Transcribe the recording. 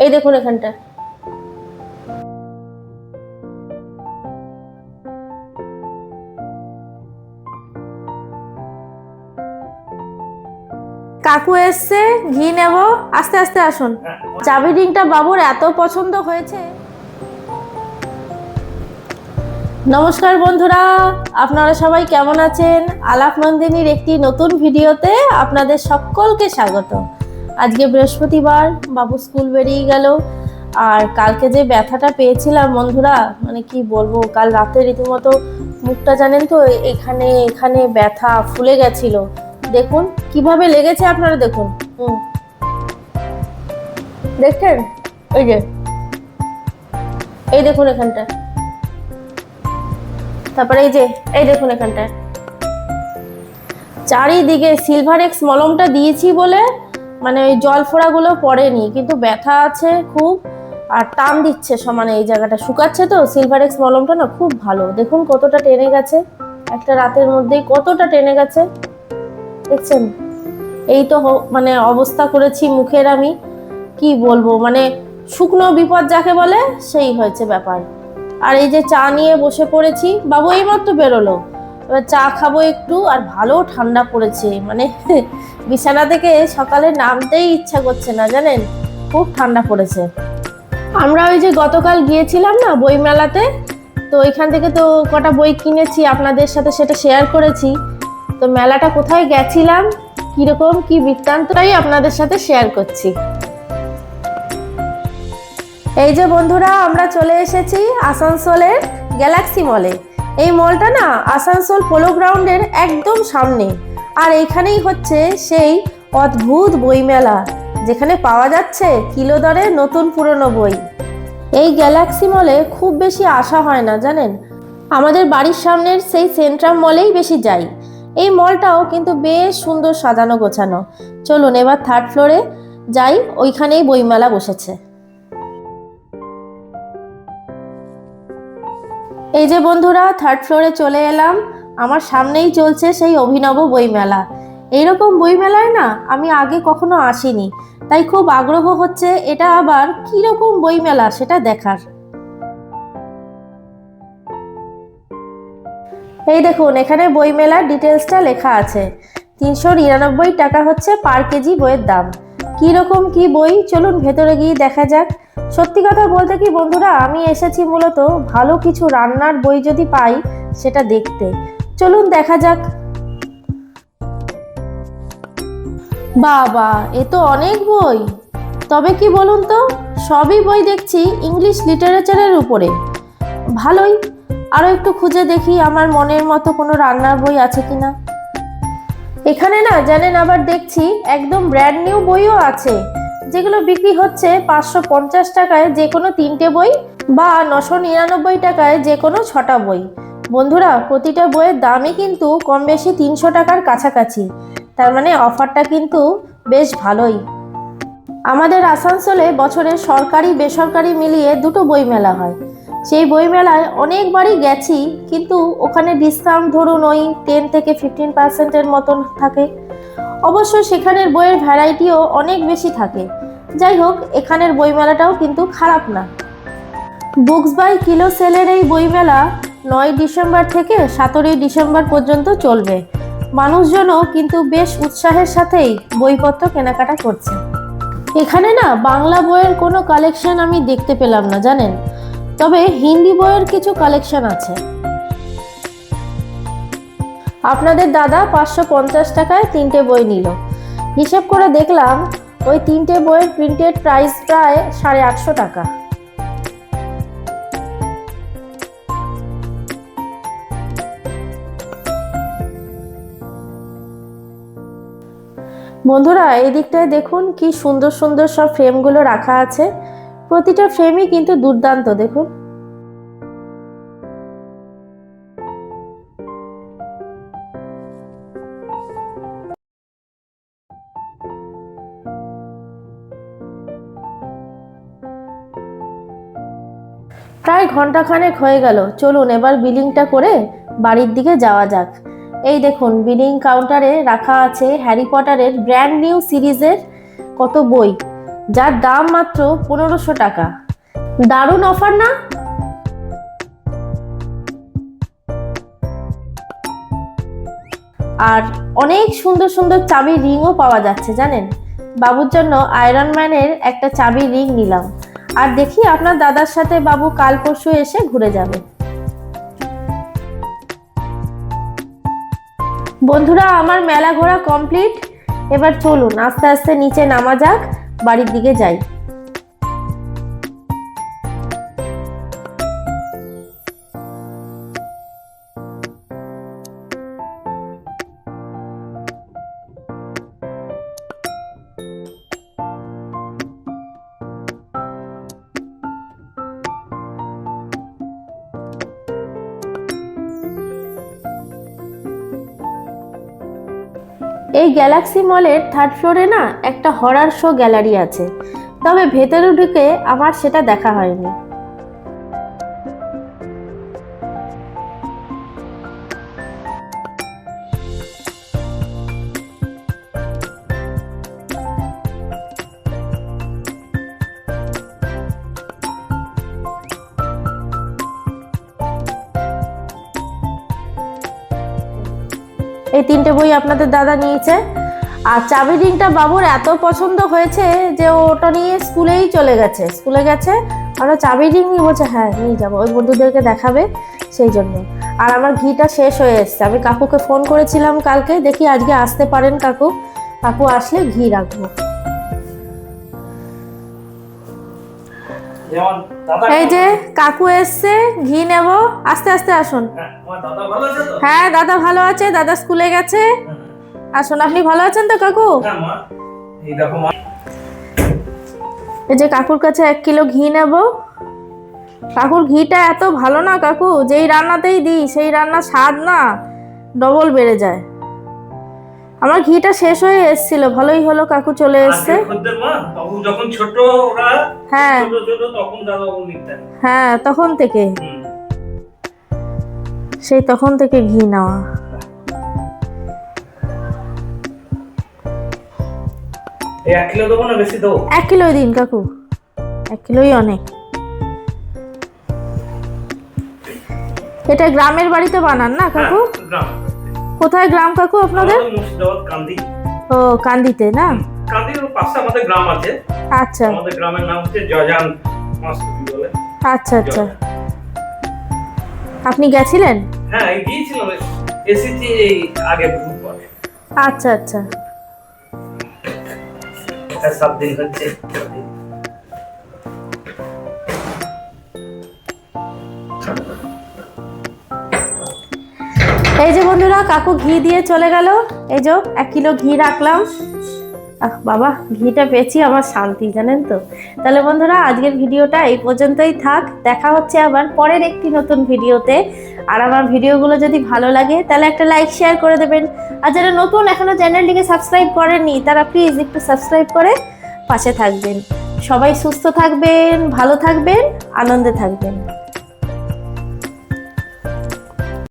এই দেখুন এখানটা। কাকু এসছে, ঘি নেব, আস্তে আস্তে আসুন। চাবি রিংটা বাবুর এত পছন্দ হয়েছে। নমস্কার বন্ধুরা, আপনারা সবাই কেমন আছেন? আলাপ নন্দিনীর একটি নতুন ভিডিওতে আপনাদের সকলকে স্বাগত। আজকে বৃহস্পতিবার, বাবু স্কুল বেরিয়ে গেল। আর কালকে যে ব্যথাটা পেয়েছিলাম বন্ধুরা, মানে কি বলবো, কাল রাতে রীতিমতো মুখটা জানেন তো এখানে এখানে ব্যথা ফুলে গেছিল। দেখুন কিভাবে লেগেছে, আপনারা দেখুন। দেখছেন? এই দেখুন এখানটা। তারপরে এই দেখুন এখানটায় চারিদিকে সিলভারেক্স মলমটা দিয়েছি বলে মানে ওই জল ফোড়াগুলো পড়েনি, কিন্তু ব্যথা আছে খুব আর টান দিচ্ছে সমানে। এই জায়গাটা শুকাচ্ছে তো, সিলভারেক্স মলমটা না খুব ভালো। দেখুন কতটা টেনে গেছে, একটা রাতের মধ্যেই কতটা টেনে গেছে, দেখছেন? এই তো মানে অবস্থা করেছি মুখের, আমি কি বলবো, মানে শুকনো বিপদ যাকে বলে সেই হয়েছে ব্যাপার। আর এই যে চা নিয়ে বসে পড়েছি, বাবু এইমাত্র বেরোলো, এবার চা খাবো একটু। আর ভালো ঠান্ডা পড়েছে, মানে বিছানা থেকে সকালে নামতেই ইচ্ছা করছে না, জানেন, খুব ঠান্ডা পড়েছে। আমরা ওই যে গতকাল গিয়েছিলাম না বই মেলাতে, তো ওইখান থেকে তো কটা বই কিনেছি, আপনাদের সাথে সেটা শেয়ার করেছি। তো মেলাটা কোথায় গেছিলাম, কিরকম কি বৃত্তান্তটাই আপনাদের সাথে শেয়ার করছি। এই যে বন্ধুরা, আমরা চলে এসেছি আসানসোলের গ্যালাক্সি মলে। এই মলটা না আসানসোল পোলো গ্রাউন্ডের একদম সামনে। আর এইখানেই হচ্ছে সেই অদ্ভুত বইমেলা, যেখানে পাওয়া যাচ্ছে কিলো দরে নতুন পুরনো বই। এই গ্যালাক্সি মলে খুব বেশি আসা হয় না, জানেন। আমাদের বাড়ির সামনের সেই সেন্ট্রাম মলেই বেশি যাই। এই মলটাও কিন্তু বেশ সুন্দর সাজানো গোছানো। চলুন এবার থার্ড ফ্লোরে যাই, ওইখানেই বইমেলা বসেছে। এই যে বন্ধুরা, থার্ড ফ্লোরে চলে এলাম। আমার সামনেই চলছে সেই অভিনব বইমেলা। এইরকম বইমেলায় না আমি আগে কখনো আসিনি, তাই খুব আগ্রহ হচ্ছে এটা আবার কিরকম বইমেলা সেটা দেখার। এই দেখুন, এখানে বইমেলার ডিটেলসটা লেখা আছে। 399 টাকা হচ্ছে পার কেজি বইয়ের দাম। কিরকম কি বই, চলুন ভেতরে গিয়ে দেখা যাক। সত্যি কথা বলতে কি বন্ধুরা, আমি এসেছি মূলত ভালো কিছু রান্নার বই যদি পাই সেটা দেখতে। চলুন দেখা যাক। বাবা, এ তো অনেক বই। তবে কি বলুন তো, সবই বই দেখছি ইংলিশ লিটারেচারের উপরে। ভালোই, আরো একটু খুঁজে দেখি আমার মনের মতো কোনো রান্নার বই আছে কিনা। এখানে না জানেন, আবার দেখছি একদম ব্র্যান্ড নিউ বইও আছে, যেগুলো বিক্রি হচ্ছে 550 টাকায় যে কোনো 3টে বই, বা 999 টাকায় যে কোনো 6টা বই। বন্ধুরা, প্রতিটা বইয়ের দামই কিন্তু কম বেশি 300 টাকার কাছাকাছি। তার মানে অফারটা কিন্তু বেশ ভালোই। আমাদের আসানসোলে বছরে সরকারি বেসরকারি মিলিয়ে 2টো বই মেলা হয়। সেই বই মেলায় অনেকবারই গেছি, কিন্তু ওখানে ডিসকাউন্ট ধরুন ওই 10 থেকে 15% মতন থাকে। অবশ্য সেখানের বইয়ের ভ্যারাইটিও অনেক বেশি থাকে। যাই হোক, এখানের বইমেলাটাও কিন্তু খারাপ না। বুকস বাই কিলো সেলের এই বইমেলা 9 ডিসেম্বর থেকে 17 ডিসেম্বর পর্যন্ত চলবে। মানুষজনও কিন্তু বেশ উৎসাহের সাথেই বইপত্র কেনাকাটা করছে। এখানে না বাংলা বইয়ের কোনো কালেকশন আমি দেখতে পেলাম না, জানেন, তবে হিন্দি বইয়ের কিছু কালেকশন আছে। আপনাদের দাদা 550 টাকায় 3টে বই নিল। হিসেব করে দেখলাম ওই 3টে বইয়ের প্রিন্টেড প্রাইস প্রায় 850 টাকা। বন্ধুরা, এই দিকটায় দেখুন কি সুন্দর সুন্দর সব ফ্রেমগুলো রাখা আছে। প্রতিটা ফ্রেমই কিন্তু দুর্দান্ত, দেখুন। প্রায় ঘন্টাখানেক হয়ে গেল, চলুন এবার বিলিংটা করে বাড়ির দিকে যাওয়া যাক। এই দেখুন, বিলিং কাউন্টারে রাখা আছে হ্যারি পটারের ব্র্যান্ড নিউ সিরিজের কত বই। যার দাম মাত্র 1500 টাকা। দারুণ অফার না? আর অনেক সুন্দর সুন্দর চাবির রিংও পাওয়া যাচ্ছে জানেন। বাবুর জন্য আয়রন ম্যানের একটা চাবির রিং নিলাম। আর দেখি আপনার দাদার সাথে বাবু কাল পরশু এসে ঘুরে যাবে। বন্ধুরা, আমার মেলা ঘোরা কমপ্লিট। এবার চলুন আস্তে আস্তে নিচে নামা যাক, বাড়ির দিকে যাই। এই গ্যালাক্সি মলের 3rd ফ্লোরে না একটা হরর শো গ্যালারি আছে, তবে ভেতরে ঢুকে আমার সেটা দেখা হয়নি। এই 3টে বই আপনাদের দাদা নিয়েছে। আর চাবি রিংটা বাবুর এত পছন্দ হয়েছে যে ওটা নিয়ে স্কুলে গেছে। আমরা চাবি রিং নিয়ে বলছে হ্যাঁ নিয়ে যাবো, ওই বন্ধুদেরকে দেখাবে সেই জন্য। আর আমার ঘিটা শেষ হয়ে এসছে। আমি কাকুকে ফোন করেছিলাম কালকে, দেখি আজকে আসতে পারেন কাকু আসলে ঘি রাখবো। এই যে কাকু এসছে, ঘি নেব। আস্তে আস্তে আসুন। হ্যাঁ দাদা ভালো আছে, দাদা স্কুলে গেছে। আসুন, আপনি ভালো আছেন তো কাকু? এই যে কাকুর কাছে 1 কিলো ঘি নেব। কাকুর ঘিটা এত ভালো না কাকু, যেই রান্নাতেই দিই সেই রান্নার স্বাদ না ডবল বেড়ে যায়। আমার ঘিটা শেষ হয়ে এসেছিল, ভালোই হলো কাকু চলে এসেছে। হ্যাঁ হ্যাঁ, তখন থেকে ঘি নেওয়া। 1 কিলো দেবো না বেশি দেবো? 1 কিলোই দিন কাকু, 1 কিলোই অনেক। এটা গ্রামের বাড়িতে বানান না কাকু? কোথায় গ্রাম কাকু আপনাদের? ও কান্দিতে না? কান্দির পাশে আমাদের গ্রাম আছে। আচ্ছা, আমাদের গ্রামের নাম হচ্ছে জয়জান মাসুদি বলে। আচ্ছা আচ্ছা, আপনি গেছিলেন? হ্যাঁ গিয়েছিলাম, এসেছি এই আগে বহুত পরে। আচ্ছা আচ্ছা, 7 দিন হচ্ছে। এই যে বন্ধুরা কাকু ঘি দিয়ে চলে গেল। এই যে 1 কিলো ঘি রাখলাম। বাবা, ঘিটা পেয়েছি, আমার শান্তি, জানেন তো। তাহলে বন্ধুরা আজকের ভিডিওটা এই পর্যন্তই থাক। দেখা হচ্ছে আবার পরের একটি নতুন ভিডিওতে। আর আমার ভিডিওগুলো যদি ভালো লাগে তাহলে একটা লাইক শেয়ার করে দেবেন। আর যারা নতুন এখনো চ্যানেলটিকে সাবস্ক্রাইব করেননি তারা প্লিজ একটু সাবস্ক্রাইব করে পাশে থাকবেন। সবাই সুস্থ থাকবেন, ভালো থাকবেন, আনন্দে থাকবেন।